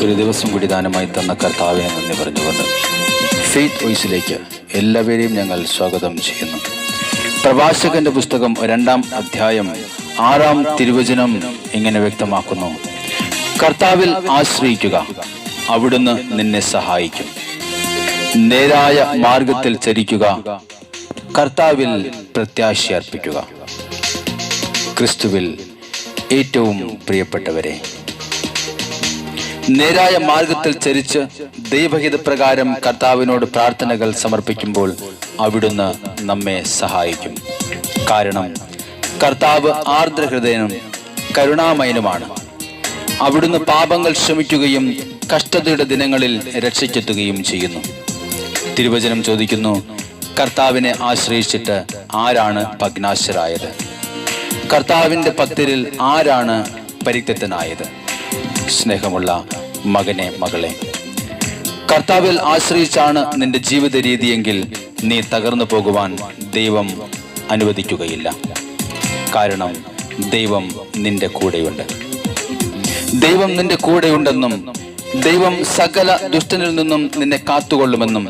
ഒരു ദിവസം കൂടി ദാനമായി തന്ന കർത്താവിനെ നന്ദി പറഞ്ഞുകൊണ്ട് ഫെയ്ത്ത് വോയിസിലേക്ക് എല്ലാവരെയും ഞങ്ങൾ സ്വാഗതം ചെയ്യുന്നു. പ്രഭാഷകന്റെ പുസ്തകം 2-ാം അധ്യായം 6-ാം തിരുവചനം ഇങ്ങനെ വ്യക്തമാക്കുന്നു: കർത്താവിൽ ആശ്രയിക്കുക, അവിടുന്ന് നിന്നെ സഹായിക്കും. നേരായ മാർഗത്തിൽ ചരിക്കുക, കർത്താവിൽ പ്രത്യാശ അർപ്പിക്കുക. ക്രിസ്തുവിൽ ഏറ്റവും പ്രിയപ്പെട്ടവരെ, നേരായ മാർഗത്തിൽ ചരിച്ച് ദൈവഹിതപ്രകാരം കർത്താവിനോട് പ്രാർത്ഥനകൾ സമർപ്പിക്കുമ്പോൾ അവിടുന്ന് നമ്മെ സഹായിക്കും. കാരണം കർത്താവ് ആർദ്രഹൃദയനും കരുണാമയനുമാണ്. അവിടുന്ന് പാപങ്ങൾ ക്ഷമിക്കുകയും കഷ്ടതയുടെ ദിനങ്ങളിൽ രക്ഷയ്ക്കെത്തുകയും ചെയ്യുന്നു. തിരുവചനം ചോദിക്കുന്നു, കർത്താവിനെ ആശ്രയിച്ചിട്ട് ആരാണ് ഭഗ്നാശരായത്? കർത്താവിന്റെ ഭക്തരിൽ ആരാണ് പരിത്യക്തനായത്? സ്നേഹമുള്ള മകനെ, മകളെ, കർത്താവിൽ ആശ്രയിച്ചാണ് നിന്റെ ജീവിത രീതിയെങ്കിൽ നീ തകർന്നു പോകുവാൻ ദൈവം അനുവദിക്കുകയില്ല. കാരണം ദൈവം നിന്റെ കൂടെയുണ്ട്. ദൈവം നിന്റെ കൂടെയുണ്ടെന്നും ദൈവം സകല ദുഷ്ടനിൽ നിന്നും നിന്നെ കാത്തുകൊള്ളുമെന്നും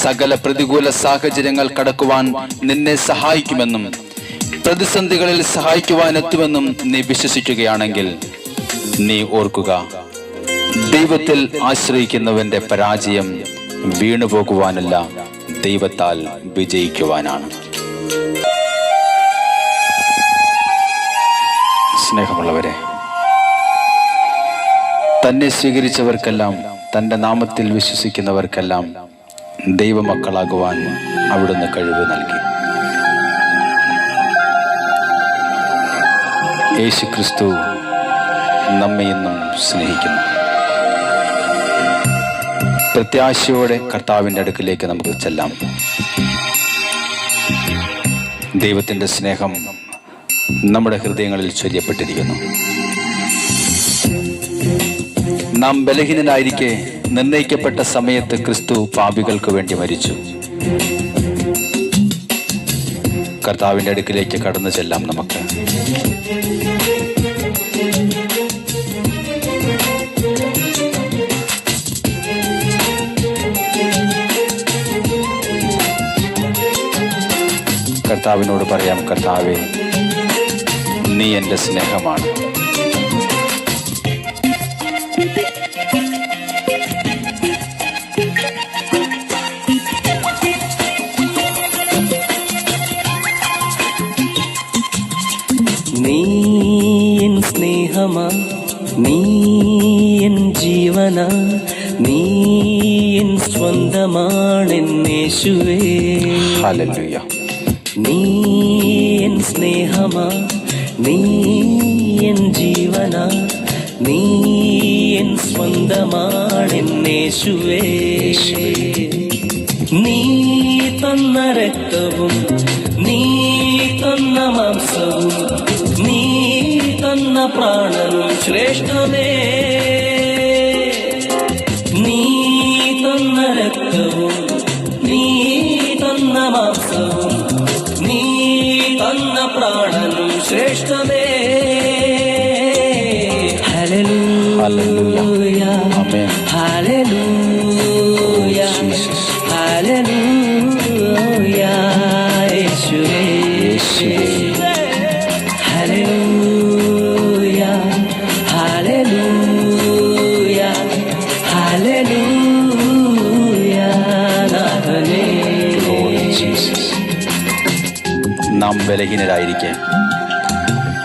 സകല പ്രതികൂല സാഹചര്യങ്ങൾ കടക്കുവാൻ നിന്നെ സഹായിക്കുമെന്നും പ്രതിസന്ധികളിൽ സഹായിക്കുവാൻ എത്തുമെന്നും നീ വിശ്വസിക്കുകയാണെങ്കിൽ നീ ഓർക്കുക, ദൈവത്തിൽ ആശ്രയിക്കുന്നവന്റെ പരാജയം വീണുപോകുവാനല്ല, ദൈവത്താൽ വിജയിക്കുവാനാണ്. സ്നേഹമുള്ളവരെ, തന്നെ സ്വീകരിച്ചവർക്കെല്ലാം, തന്റെ നാമത്തിൽ വിശ്വസിക്കുന്നവർക്കെല്ലാം ദൈവമക്കളാകുവാൻ അവിടുന്ന് കഴിവ് നൽകി. യേശുക്രിസ്തു നമ്മെ ഇന്നും സ്നേഹിക്കുന്നു. പ്രത്യാശയോടെ കർത്താവിൻ്റെ അടുക്കിലേക്ക് നമുക്ക് ചെല്ലാം. ദൈവത്തിൻ്റെ സ്നേഹം നമ്മുടെ ഹൃദയങ്ങളിൽ ചൊരിയപ്പെട്ടിരിക്കുന്നു. നാം ബലഹീനനായിരിക്കെ നിർണയിക്കപ്പെട്ട സമയത്ത് ക്രിസ്തു പാപികൾക്ക് വേണ്ടി മരിച്ചു. കർത്താവിൻ്റെ അടുക്കിലേക്ക് കടന്നു ചെല്ലാം നമുക്ക്. കർത്താവിനോട് പറയാം, കർത്താവേ, നീ എൻ്റെ സ്നേഹമാണ്. നീ എൻ സ്നേഹമാ, നീ എൻ ജീവന, നീ എൻ സ്വന്തമാണെന്നേശുവേ. ഹല്ലേലൂയ. നീ എൻ സ്നേഹമാ, നീ എൻ ജീവന, നീ എൻ സ്വന്തമാണെന്നേശുവേ. നീ തന്ന രക്തവും നീ തന്ന മാംസവും നീ തന്ന പ്രാണനും ശ്രേഷ്ഠമേ. നീ തന്ന രക്തവും നീ തന്ന മാംസവും നീ തന്ന പ്രാണനും ശ്രേഷ്ഠമേ. ഹല്ലേലൂയ, ഹല്ലേലൂയ, ഹല്ലേലൂയ, യേശുവേ, ഹല്ലേലൂയ, ഹല്ലേലൂയ, ഹല്ലേലൂയ, നാഥനേ. നാം ബലഹീനരായിരിക്കെ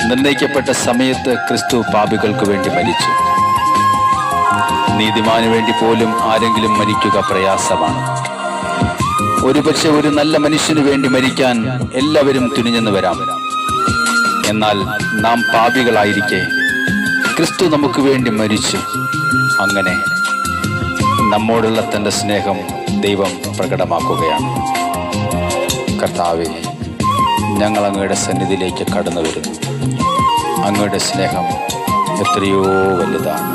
നിർണയിക്കപ്പെട്ട സമയത്ത് ക്രിസ്തു പാപികൾക്ക് വേണ്ടി മരിച്ചു. നീതിമാന് വേണ്ടി പോലും ആരെങ്കിലും മരിക്കുക പ്രയാസമാണ്. ഒരുപക്ഷെ ഒരു നല്ല മനുഷ്യന് വേണ്ടി മരിക്കാൻ എല്ലാവരും തുനിഞ്ഞെന്ന് വരാം. എന്നാൽ നാം പാപികളായിരിക്കെ ക്രിസ്തു നമുക്ക് വേണ്ടി മരിച്ചു. അങ്ങനെ നമ്മോടുള്ള തൻ്റെ സ്നേഹം ദൈവം പ്രകടമാക്കുകയാണ്. കർത്താവേ, ഞങ്ങൾ അങ്ങയുടെ സന്നിധിയിലേക്ക് കടന്നു വരുന്നു. അങ്ങയുടെ സ്നേഹം എത്രയോ വലുതാണ്.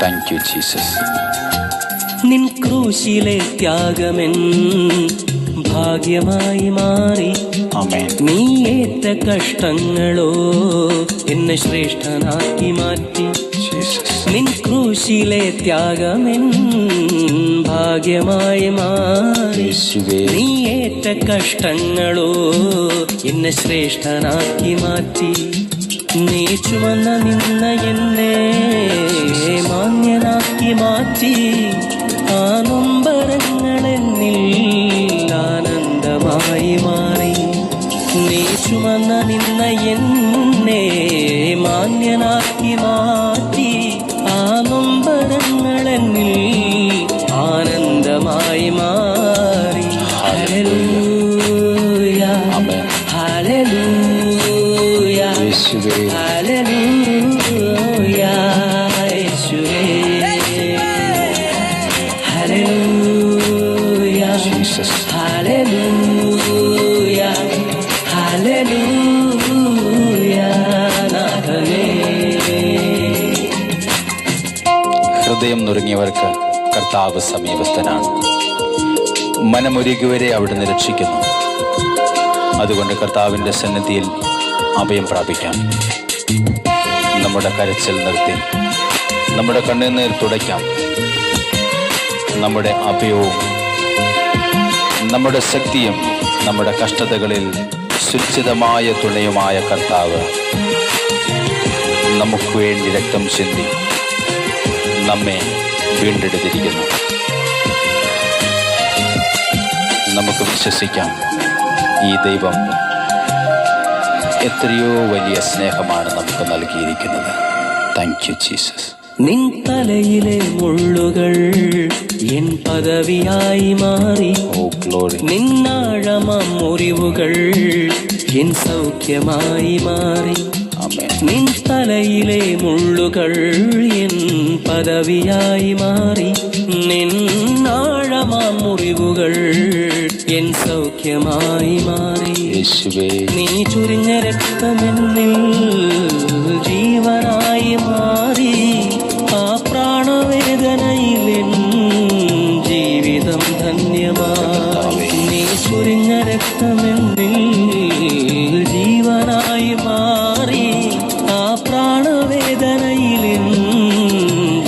Thank you Jesus. നിൻ ക്രൂശിലെ ത്യാഗമെൻ ഭാഗ്യമായി മാറി. ആമേൻ. നീ ഏറ്റ കഷ്ടങ്ങളോ എന്നെ ശ്രേഷ്ഠനാക്കി മാറ്റി. നിൻ ക്രൂശിലെ ത്യാഗമെൻ ഭാഗ്യമായി മാറി. യേശുവേ നീ ഏറ്റ കഷ്ടങ്ങളോ എന്നെ ശ്രേഷ്ഠനാക്കി മാറ്റി. നീ ചുമന്ന നിന്ന എന്നെ മാന്യനാക്കി മാറ്റി. ആ നൊമ്പരങ്ങളെന്നിൽ ആനന്ദമായി മാറി. നീ ചുമന്ന നിന്ന എന്നെ മാന്യനാക്കി മാറ്റി. ആ നൊമ്പരങ്ങളെന്നിൽ ആനന്ദമായി മാറി. ഹല്ലേലൂയ ഹല്ലേലൂയ യേശുവേ ഹല്ലേലൂയ യേശുവേ ഹല്ലേലൂയ ജീസസ്. ഹല്ലേലൂയ ഹല്ലേലൂയ നാഥനേ. ഹൃദയം നുറുങ്ങിയവർക്ക് കർത്താവ് സമീപസ്ഥനാണ്. മനമൊരുകിയവരെ അവിടുന്ന് രക്ഷിക്കുന്നു. അതുകൊണ്ട് കർത്താവിൻ്റെ സന്നിധിയിൽ അഭയം പ്രാപിക്കാം. നമ്മുടെ കരച്ചിൽ നിർത്തി നമ്മുടെ കണ്ണുനീർ തുടയ്ക്കാം. നമ്മുടെ അഭയവും നമ്മുടെ ശക്തിയും നമ്മുടെ കഷ്ടതകളിൽ സുരക്ഷിതമായ തുണയുമായ കർത്താവ് നമുക്ക് വേണ്ടി രക്തം ചിന്തി നമ്മെ വീണ്ടെടുത്തിരിക്കുന്നു. നമുക്ക് വിശ്വസിക്കാം, ഈ ദൈവം എത്രയോ വലിയ സ്നേഹമാണ് നമുക്ക് നൽകിയിരിക്കുന്നത്. Thank you Jesus. നിൻ തലയിലെ മുള്ളുകൾ എൻ പദവിയായി മാറി. ഓ ഗ്ലോറി. നിന്നാഴമാം മുറിവുകൾ എൻ സൗഖ്യമായി മാറി. ആമേൻ. നിൻ തലയിലെ മുള്ളുകൾ എൻ പദവിയായി മാറി. നിന്നാഴമാം മുറിവുകൾ എൻ സൗഖ്യമായി മാറി. യേശുവേ നീ ചുരിഞ്ഞ രക്തമെന്നിൽ ജീവനായി മാറി. ആ പ്രാണവേദനയിൽ എൻ ജീവിതം ധന്യമായി. നീ ചുരിഞ്ഞ രക്തമെന്നിൽ ജീവനായി മാറി. ആ പ്രാണവേദനയിൽ എൻ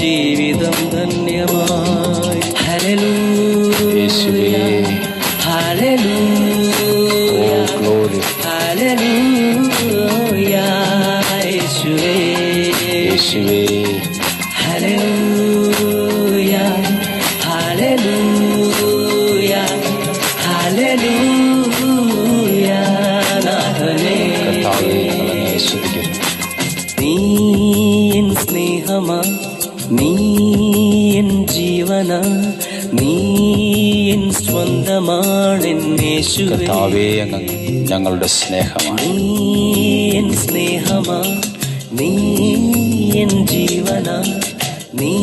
ജീവിതം ധന്യമായി. Hallelujah hallelujah glory. ഹല്ലേലൂയ യേശുവേ യേശുവേ ഹല്ലേലൂയ ഹല്ലേലൂയ ഹല്ലേലൂയ നാഥനേ. കർത്താവേ ഞങ്ങളെ സ്തുതിക്കുന്നു. നീ എൻ സ്നേഹമാ, നീ എൻ ജീവന, നീ എൻ സ്വന്തമാണെന്നേശുവേ. കർത്താവേ അങ്ങ് ഞങ്ങളുടെ സ്നേഹമാണ്. നീ എൻ സ്നേഹമാ, നീ എൻ ജീവന, നീ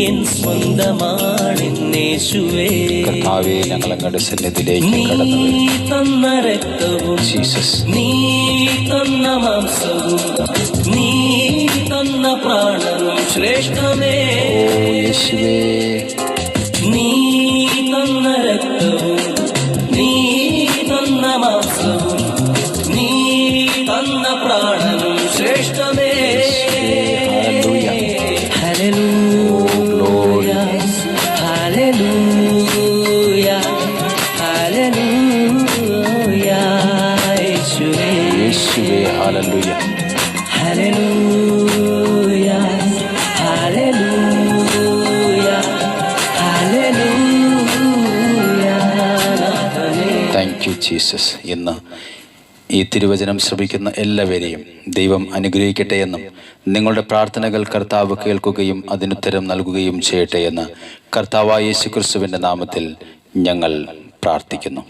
എൻ സ്വന്തമാണെന്നേശുവേ. കർത്താവേ ഞങ്ങൾ അങ്ങയുടെ സന്നിധിയിലേക്ക് നീ കടന്നു വരും. തന്ന രക്തവും ജീസസ്. നീ തന്ന മാംസവും നീ തന്ന പ്രാണനും ശ്രേഷ്ഠമേ. ഓ യേശുവേ നീ തന്ന രക്തവും നീ തന്ന മാംസവും നീ തന്ന പ്രാണനും ശ്രേഷ്ഠമേ. ഹല്ലേലൂയ ഹല്ലേലൂയ ഹല്ലേലൂയ യേശുവേ യേശുവേ ഹല്ലേലൂയ. ഹല്ലേലൂയ ഹല്ലേലൂയ ഹല്ലേലൂയ നാഥനേ. Thank you Jesus. ഇന്ന് ഈ തിരുവചനം ശ്രമിക്കുന്ന എല്ലാവരെയും ദൈവം അനുഗ്രഹിക്കട്ടെ എന്നും നിങ്ങളുടെ പ്രാർത്ഥനകൾ കർത്താവ് കേൾക്കുകയും അതിനുത്തരം നൽകുകയും ചെയ്യട്ടെ എന്ന് കർത്താവായ യേശുക്രിസ്തുവിൻ്റെ നാമത്തിൽ ഞങ്ങൾ പ്രാർത്ഥിക്കുന്നു.